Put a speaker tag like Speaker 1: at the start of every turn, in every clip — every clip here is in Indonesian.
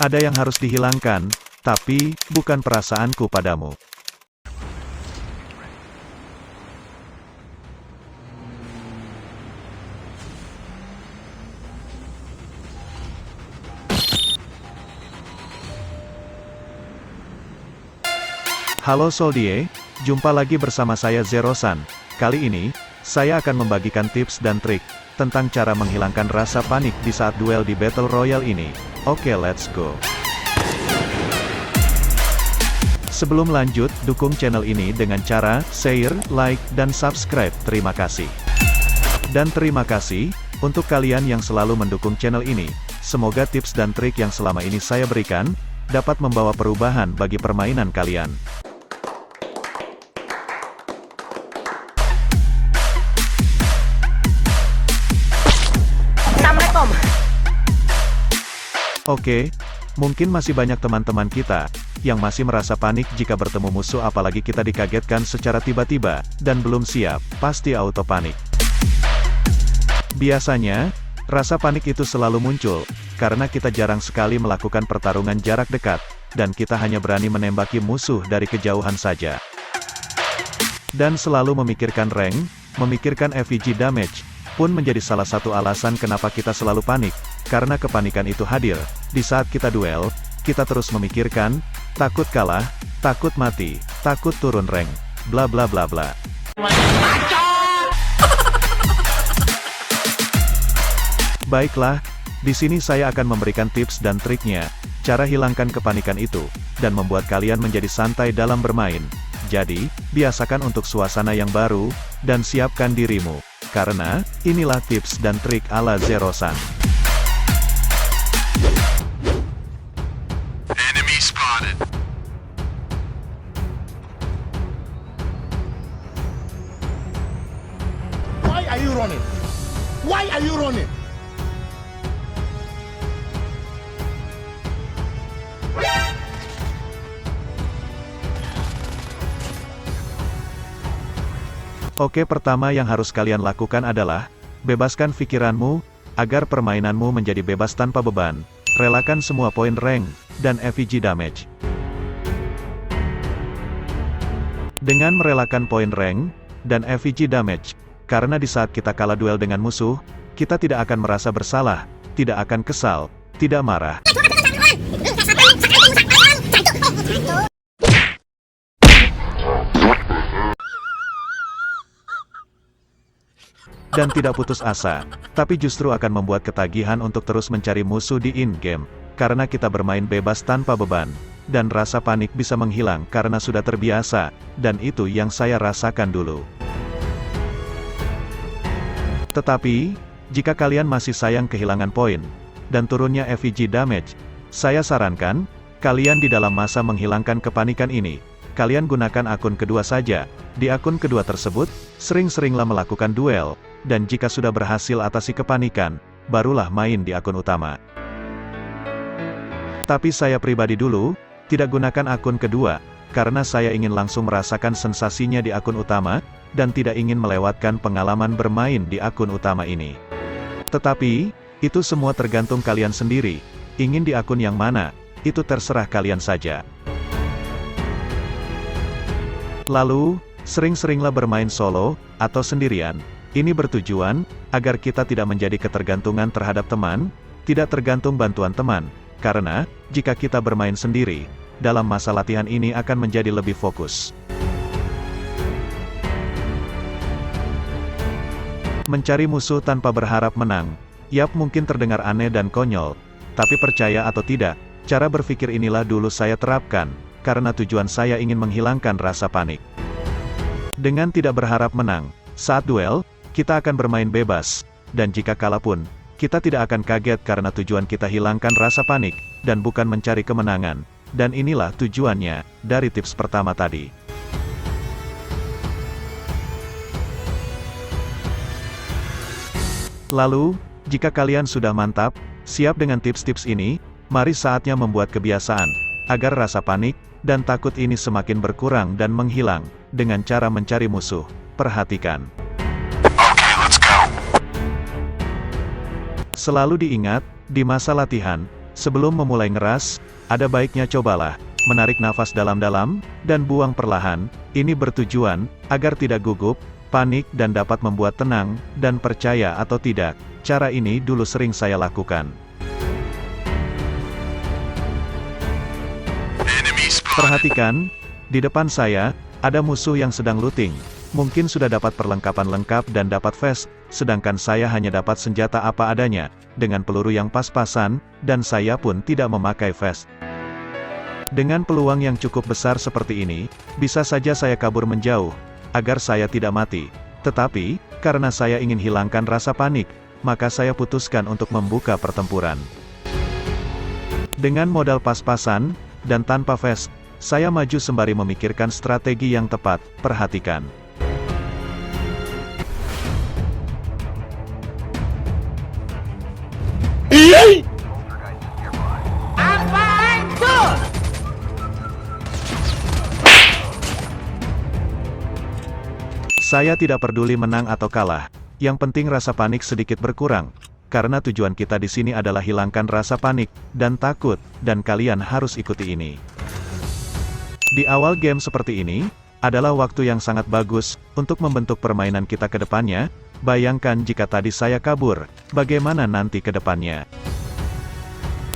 Speaker 1: Ada yang harus dihilangkan, tapi bukan perasaanku padamu. Halo Soldier, jumpa lagi bersama saya Zero-san. Kali ini, saya akan membagikan tips dan trik tentang cara menghilangkan rasa panik di saat duel di Battle Royale ini. Oke, let's go. Sebelum lanjut, dukung channel ini dengan cara share, like, dan subscribe. Terima kasih. Dan terima kasih untuk kalian yang selalu mendukung channel ini. Semoga tips dan trik yang selama ini saya berikan dapat membawa perubahan bagi permainan kalian. Oke, mungkin masih banyak teman-teman kita yang masih merasa panik jika bertemu musuh, apalagi kita dikagetkan secara tiba-tiba dan belum siap, pasti auto panik. Biasanya, rasa panik itu selalu muncul karena kita jarang sekali melakukan pertarungan jarak dekat, dan kita hanya berani menembaki musuh dari kejauhan saja. Dan selalu memikirkan rank, memikirkan FVG damage, pun menjadi salah satu alasan kenapa kita selalu panik. Karena kepanikan itu hadir di saat kita duel, kita terus memikirkan, takut kalah, takut mati, takut turun rank, bla bla bla bla. Baiklah, di sini saya akan memberikan tips dan triknya, cara hilangkan kepanikan itu, dan membuat kalian menjadi santai dalam bermain. Jadi, biasakan untuk suasana yang baru, dan siapkan dirimu, karena inilah tips dan trik ala Zero-san.
Speaker 2: Enemy spotted.
Speaker 3: Why are you running? Why are you running?
Speaker 1: Oke, pertama yang harus kalian lakukan adalah bebaskan pikiranmu agar permainanmu menjadi bebas tanpa beban. Relakan semua poin rank dan FVG damage. Dengan merelakan poin rank dan FVG damage, karena di saat kita kalah duel dengan musuh, kita tidak akan merasa bersalah, tidak akan kesal, tidak marah, dan tidak putus asa, tapi justru akan membuat ketagihan untuk terus mencari musuh di in-game, karena kita bermain bebas tanpa beban, dan rasa panik bisa menghilang karena sudah terbiasa, dan itu yang saya rasakan dulu. Tetapi, jika kalian masih sayang kehilangan poin, dan turunnya FVG damage, saya sarankan, kalian di dalam masa menghilangkan kepanikan ini, kalian gunakan akun kedua saja. Di akun kedua tersebut, sering-seringlah melakukan duel, dan jika sudah berhasil atasi kepanikan, barulah main di akun utama. Tapi saya pribadi dulu, tidak gunakan akun kedua, karena saya ingin langsung merasakan sensasinya di akun utama, dan tidak ingin melewatkan pengalaman bermain di akun utama ini. Tetapi, itu semua tergantung kalian sendiri, ingin di akun yang mana, itu terserah kalian saja. Lalu, sering-seringlah bermain solo, atau sendirian. Ini bertujuan, agar kita tidak menjadi ketergantungan terhadap teman, tidak tergantung bantuan teman, karena, jika kita bermain sendiri, dalam masa latihan ini akan menjadi lebih fokus. Mencari musuh tanpa berharap menang, yap mungkin terdengar aneh dan konyol, tapi percaya atau tidak, cara berpikir inilah dulu saya terapkan, karena tujuan saya ingin menghilangkan rasa panik. Dengan tidak berharap menang, saat duel, kita akan bermain bebas, dan jika kalah pun, kita tidak akan kaget karena tujuan kita hilangkan rasa panik, dan bukan mencari kemenangan, dan inilah tujuannya, dari tips pertama tadi. Lalu, jika kalian sudah mantap, siap dengan tips-tips ini, mari saatnya membuat kebiasaan, agar rasa panik, dan takut ini semakin berkurang dan menghilang, dengan cara mencari musuh. Perhatikan.
Speaker 2: Okay, let's go.
Speaker 1: Selalu diingat, di masa latihan, sebelum memulai ngeras, ada baiknya cobalah menarik nafas dalam-dalam, dan buang perlahan. Ini bertujuan agar tidak gugup, panik dan dapat membuat tenang, dan percaya atau tidak, cara ini dulu sering saya lakukan. Perhatikan, di depan saya, ada musuh yang sedang looting. Mungkin sudah dapat perlengkapan lengkap dan dapat vest, sedangkan saya hanya dapat senjata apa adanya, dengan peluru yang pas-pasan, dan saya pun tidak memakai vest. Dengan peluang yang cukup besar seperti ini, bisa saja saya kabur menjauh, agar saya tidak mati. Tetapi, karena saya ingin hilangkan rasa panik, maka saya putuskan untuk membuka pertempuran. Dengan modal pas-pasan, dan tanpa vest, saya maju sembari memikirkan strategi yang tepat. Perhatikan. Saya tidak peduli menang atau kalah. Yang penting rasa panik sedikit berkurang. Karena tujuan kita di sini adalah hilangkan rasa panik dan takut, dan kalian harus ikuti ini. Di awal game seperti ini, adalah waktu yang sangat bagus untuk membentuk permainan kita ke depannya. Bayangkan jika tadi saya kabur, bagaimana nanti ke depannya.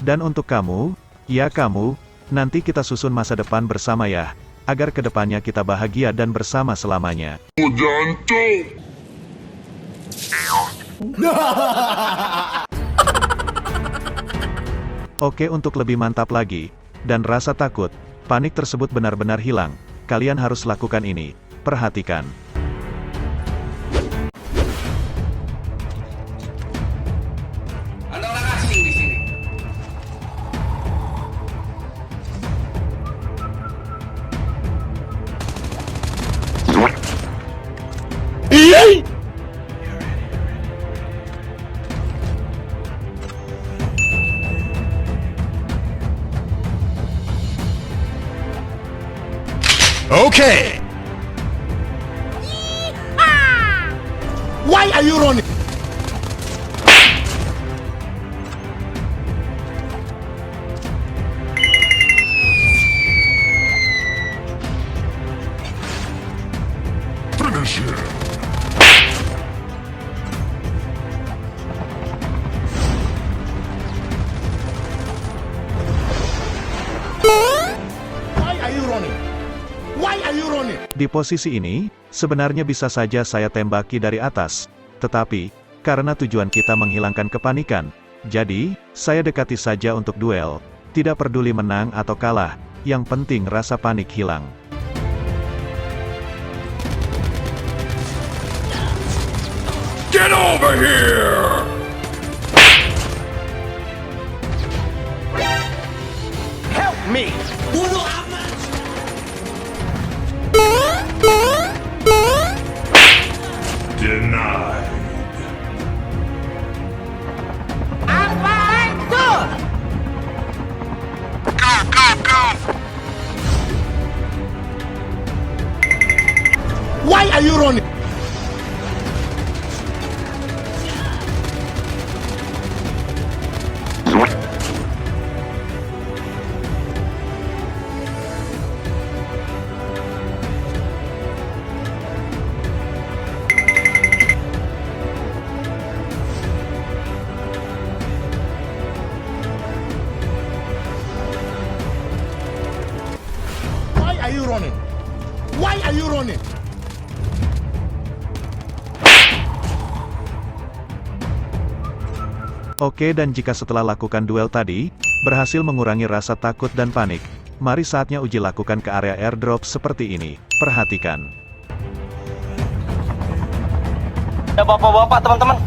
Speaker 1: Dan untuk kamu, ya kamu, nanti kita susun masa depan bersama ya, agar ke depannya kita bahagia dan bersama selamanya. Oke, untuk lebih mantap lagi, dan rasa takut, panik tersebut benar-benar hilang, kalian harus lakukan ini. Perhatikan.
Speaker 2: Ada orang asing di sini.
Speaker 3: Okay. Why are you running? Finish him. Why are you running? Why are you running?
Speaker 1: Di posisi ini, sebenarnya bisa saja saya tembaki dari atas. Tetapi, karena tujuan kita menghilangkan kepanikan, jadi, saya dekati saja untuk duel. Tidak peduli menang atau kalah, yang penting rasa panik hilang.
Speaker 3: Get over here!
Speaker 2: Help me. Bunuh amat.
Speaker 3: Denied.
Speaker 2: Apa itu?
Speaker 3: Go, go, go! Why are you running? Why are you running? Why are you running?
Speaker 1: Oke, dan jika setelah lakukan duel tadi, berhasil mengurangi rasa takut dan panik, mari saatnya uji lakukan ke area airdrop seperti ini. Perhatikan.
Speaker 2: Ya bapak-bapak, teman-teman.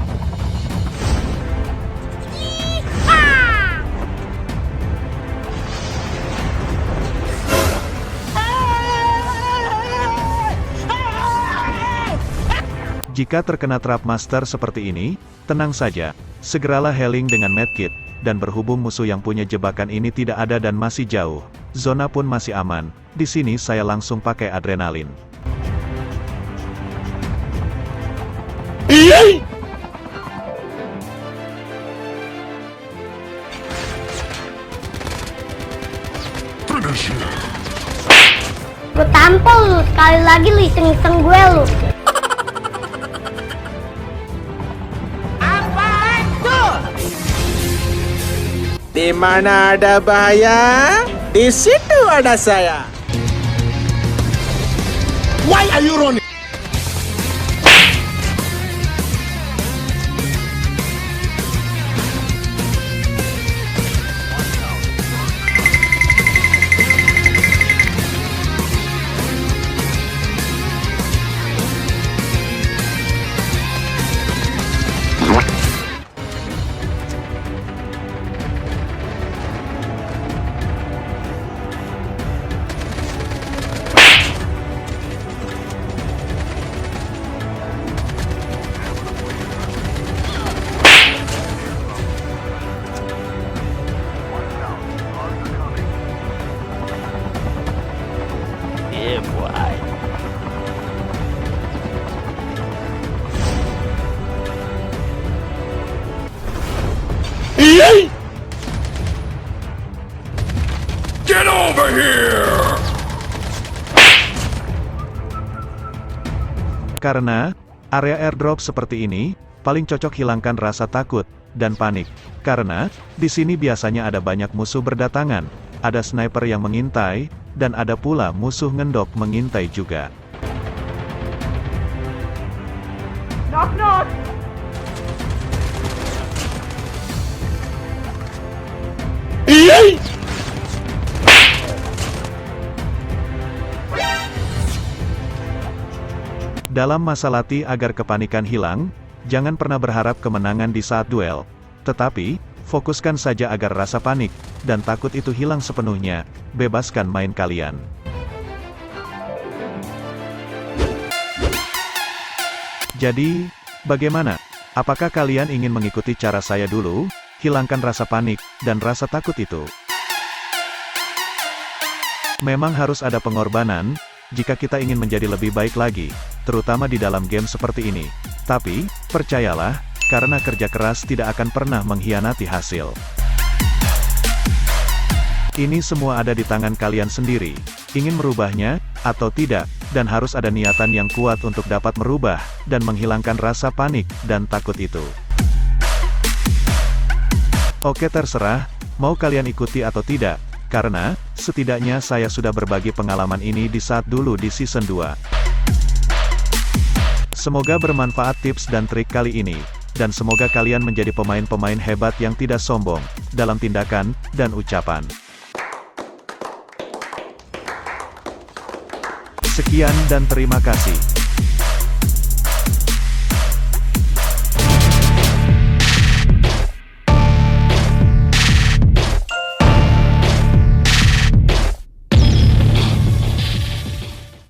Speaker 1: Jika terkena trap master seperti ini, tenang saja, segeralah healing dengan medkit, dan berhubung musuh yang punya jebakan ini tidak ada dan masih jauh, zona pun masih aman, di sini saya langsung pakai adrenalin.
Speaker 4: Gue tampol lu, sekali lagi lu iseng-iseng gue lu.
Speaker 5: Di mana ada bahaya, di situ ada saya.
Speaker 3: Why are you running?
Speaker 2: Get over here!
Speaker 1: Karena area airdrop seperti ini paling cocok hilangkan rasa takut dan panik. Karena di sini biasanya ada banyak musuh berdatangan, ada sniper yang mengintai, dan ada pula musuh ngendok mengintai juga. Dalam masa latih agar kepanikan hilang, jangan pernah berharap kemenangan di saat duel. Tetapi, fokuskan saja agar rasa panik dan takut itu hilang sepenuhnya. Bebaskan main kalian. Jadi, bagaimana? Apakah kalian ingin mengikuti cara saya dulu? Hilangkan rasa panik dan rasa takut itu. Memang harus ada pengorbanan jika kita ingin menjadi lebih baik lagi, terutama di dalam game seperti ini. Tapi, percayalah, karena kerja keras tidak akan pernah mengkhianati hasil. Ini semua ada di tangan kalian sendiri, ingin merubahnya, atau tidak, dan harus ada niatan yang kuat untuk dapat merubah, dan menghilangkan rasa panik dan takut itu. Oke, terserah, mau kalian ikuti atau tidak, karena, setidaknya saya sudah berbagi pengalaman ini di saat dulu di season 2. Semoga bermanfaat tips dan trik kali ini, dan semoga kalian menjadi pemain-pemain hebat yang tidak sombong, dalam tindakan, dan ucapan. Sekian dan terima kasih.